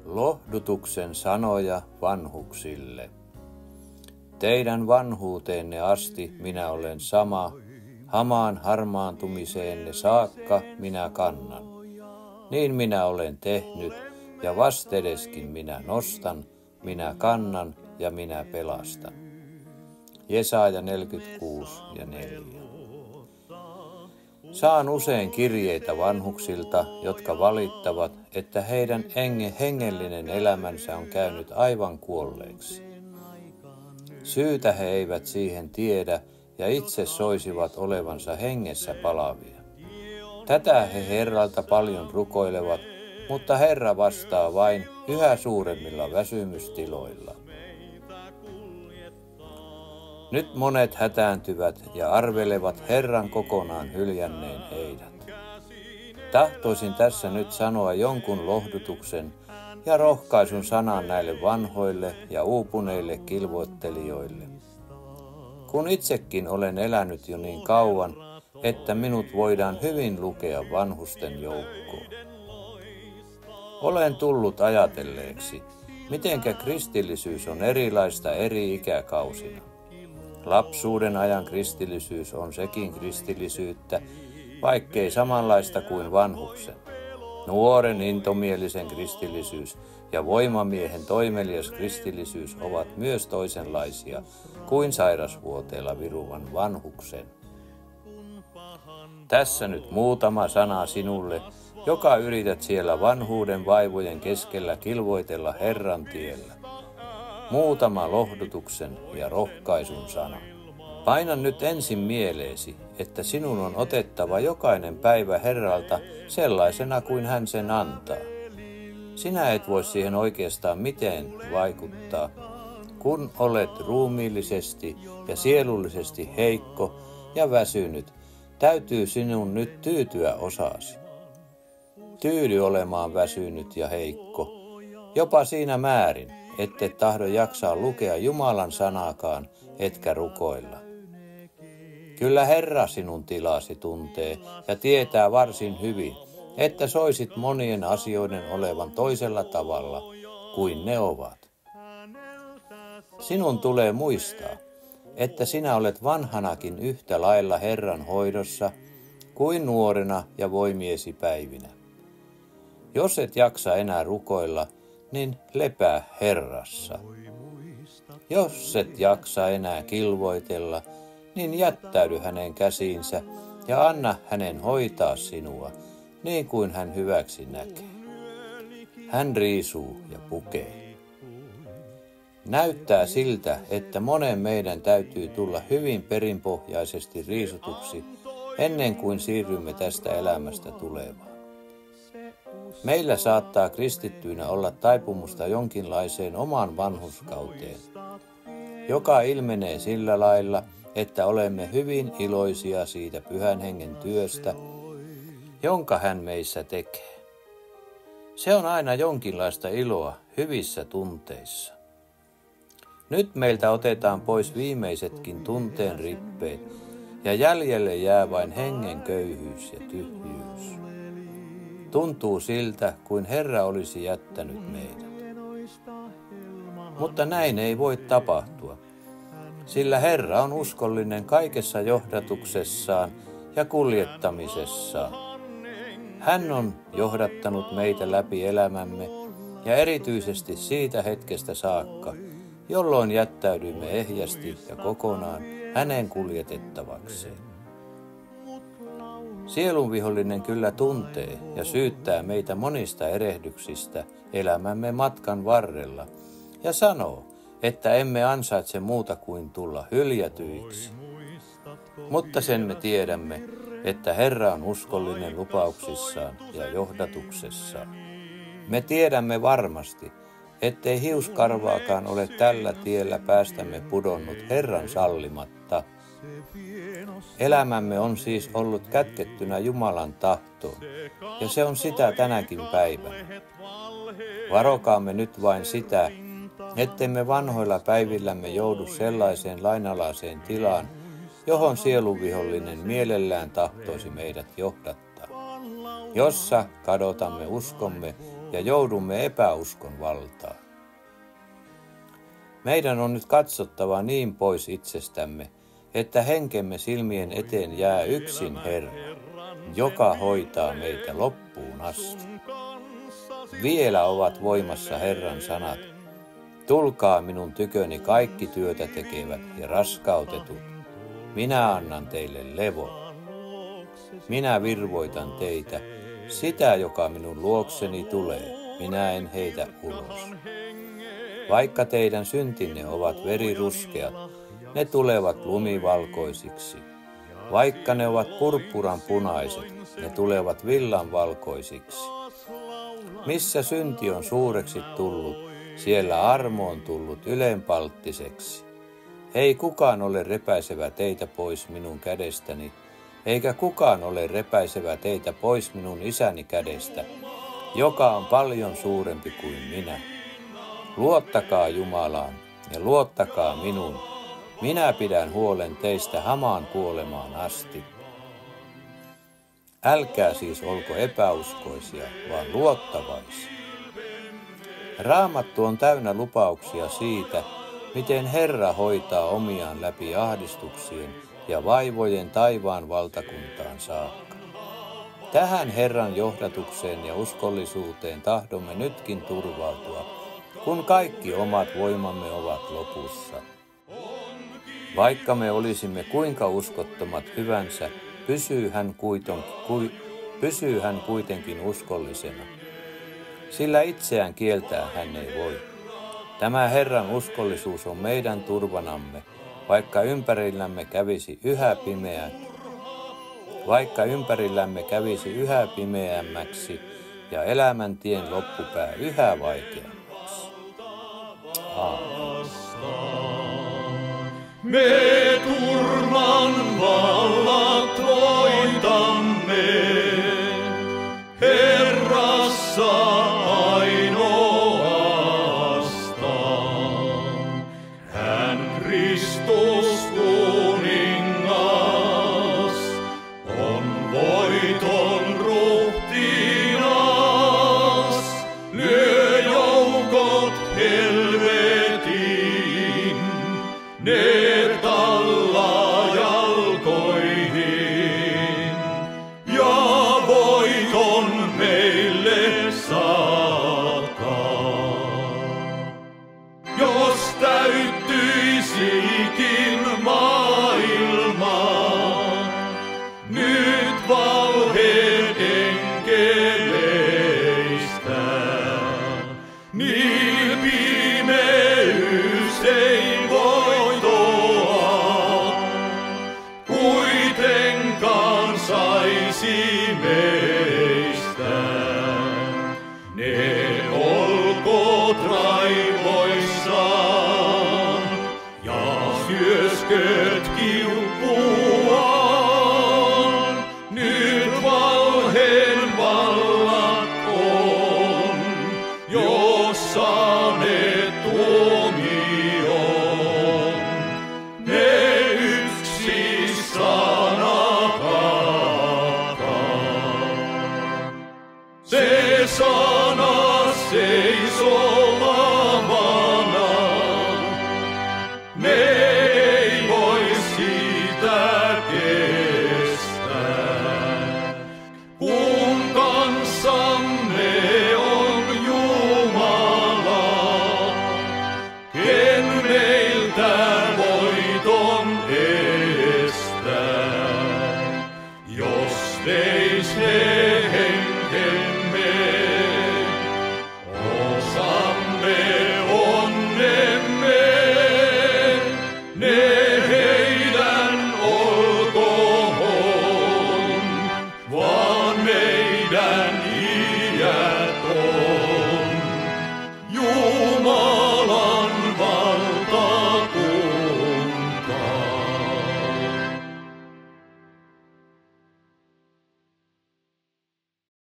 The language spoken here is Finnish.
Lohdutuksen sanoja vanhuksille. Teidän vanhuuteenne asti minä olen sama, hamaan harmaantumiseenne saakka minä kannan. Niin minä olen tehnyt, ja vastedeskin minä nostan, minä kannan ja minä pelastan. Jesaja 46:4. Saan usein kirjeitä vanhuksilta, jotka valittavat, että heidän hengellinen elämänsä on käynyt aivan kuolleeksi. Syytä he eivät siihen tiedä ja itse soisivat olevansa hengessä palavia. Tätä he Herralta paljon rukoilevat, mutta Herra vastaa vain yhä suuremmilla väsymystiloilla. Nyt monet hätääntyvät ja arvelevat Herran kokonaan hyljänneen heidät. Tahtoisin tässä nyt sanoa jonkun lohdutuksen ja rohkaisun sanan näille vanhoille ja uupuneille kilvoittelijoille. Kun itsekin olen elänyt jo niin kauan, että minut voidaan hyvin lukea vanhusten joukkoon. Olen tullut ajatelleeksi, mitenkä kristillisyys on erilaista eri ikäkausina. Lapsuuden ajan kristillisyys on sekin kristillisyyttä, vaikkei samanlaista kuin vanhuksen. Nuoren intomielisen kristillisyys ja voimamiehen toimelias kristillisyys ovat myös toisenlaisia kuin sairasvuoteella viruvan vanhuksen. Tässä nyt muutama sana sinulle, joka yrität siellä vanhuuden vaivojen keskellä kilvoitella Herran tiellä. Muutama lohdutuksen ja rohkaisun sana. Paina nyt ensin mieleesi, että sinun on otettava jokainen päivä Herralta sellaisena kuin hän sen antaa. Sinä et voi siihen oikeastaan miten vaikuttaa, kun olet ruumiillisesti ja sielullisesti heikko ja väsynyt. Täytyy sinun nyt tyytyä osaasi. Tyydy olemaan väsynyt ja heikko, jopa siinä määrin, ette tahdo jaksaa lukea Jumalan sanaakaan, etkä rukoilla. Kyllä Herra sinun tilasi tuntee ja tietää varsin hyvin, että soisit monien asioiden olevan toisella tavalla kuin ne ovat. Sinun tulee muistaa, että sinä olet vanhanakin yhtä lailla Herran hoidossa kuin nuorena ja voimiesi päivinä. Jos et jaksa enää rukoilla, niin lepää Herrassa. Jos et jaksa enää kilvoitella, niin jättäydy hänen käsiinsä ja anna hänen hoitaa sinua, niin kuin hän hyväksi näkee. Hän riisuu ja pukee. Näyttää siltä, että monen meidän täytyy tulla hyvin perinpohjaisesti riisutuksi ennen kuin siirrymme tästä elämästä tulevaan. Meillä saattaa kristittyinä olla taipumusta jonkinlaiseen omaan vanhurskauteen, joka ilmenee sillä lailla, että olemme hyvin iloisia siitä Pyhän Hengen työstä, jonka hän meissä tekee. Se on aina jonkinlaista iloa hyvissä tunteissa. Nyt meiltä otetaan pois viimeisetkin tunteen rippeet ja jäljelle jää vain hengen köyhyys ja tyhjyys. Tuntuu siltä, kuin Herra olisi jättänyt meidät. Mutta näin ei voi tapahtua, sillä Herra on uskollinen kaikessa johdatuksessaan ja kuljettamisessaan. Hän on johdattanut meitä läpi elämämme ja erityisesti siitä hetkestä saakka, jolloin jättäydyimme ehjästi ja kokonaan hänen kuljetettavakseen. Sielunvihollinen kyllä tuntee ja syyttää meitä monista erehdyksistä elämämme matkan varrella ja sanoo, että emme ansaitse muuta kuin tulla hyljätyiksi. Mutta sen me tiedämme, että Herra on uskollinen lupauksissaan ja johdatuksessaan. Me tiedämme varmasti, ettei hiuskarvaakaan ole tällä tiellä päästämme pudonnut Herran sallimatta. Elämämme on siis ollut kätkettynä Jumalan tahtoon, ja se on sitä tänäkin päivänä. Varokaamme nyt vain sitä, ettemme vanhoilla päivillämme joudu sellaiseen lainalaiseen tilaan, johon sielunvihollinen mielellään tahtoisi meidät johdattaa, jossa kadotamme uskomme ja joudumme epäuskon valtaan. Meidän on nyt katsottava niin pois itsestämme, että henkemme silmien eteen jää yksin Herra, joka hoitaa meitä loppuun asti. Vielä ovat voimassa Herran sanat. Tulkaa minun tyköni kaikki työtä tekevät ja raskautetut. Minä annan teille levon. Minä virvoitan teitä, sitä joka minun luokseni tulee, minä en heitä ulos. Vaikka teidän syntinne ovat veriruskeat, ne tulevat lumivalkoisiksi. Vaikka ne ovat purppuran punaiset, ne tulevat villan valkoisiksi. Missä synti on suureksi tullut, siellä armo on tullut ylenpalttiseksi. Ei kukaan ole repäisevä teitä pois minun kädestäni, eikä kukaan ole repäisevä teitä pois minun isäni kädestä, joka on paljon suurempi kuin minä. Luottakaa Jumalaan ja luottakaa minun. Minä pidän huolen teistä hamaan kuolemaan asti. Älkää siis olko epäuskoisia, vaan luottavaisia. Raamattu on täynnä lupauksia siitä, miten Herra hoitaa omiaan läpi ahdistuksien ja vaivojen taivaan valtakuntaan saakka. Tähän Herran johdatukseen ja uskollisuuteen tahdomme nytkin turvautua, kun kaikki omat voimamme ovat lopussa. Vaikka me olisimme kuinka uskottomat hyvänsä, pysyy hän kuitenkin uskollisena, sillä itseään kieltää hän ei voi. Tämä Herran uskollisuus on meidän turvanamme, vaikka ympärillämme kävisi yhä pimeämmäksi ja elämäntien loppupää yhä vaikeammaksi. Me turman vallat voitamme, Herrassa ainoastaan. Hän Kristus kuningas on voiton ruhtinas, lyö joukot helvetiin, ne tallaa jalkoihin, ja voiton meille saattaa. Jos täyttyisikin maailma nyt valheen enkeleistä, niin pimeys ei kuitenkaan saisi meistä. Ne olkoot raivoissaan ja syösköt kiukkuaan. Nyt valheen vallat on jo saaneet tuomion. Ne yksi se sana seisoo vahvana, ne ei voi sitä kestää. Kun kanssamme on Jumala, ken meiltä voiton estää. Jos veis he osamme onnemme, ne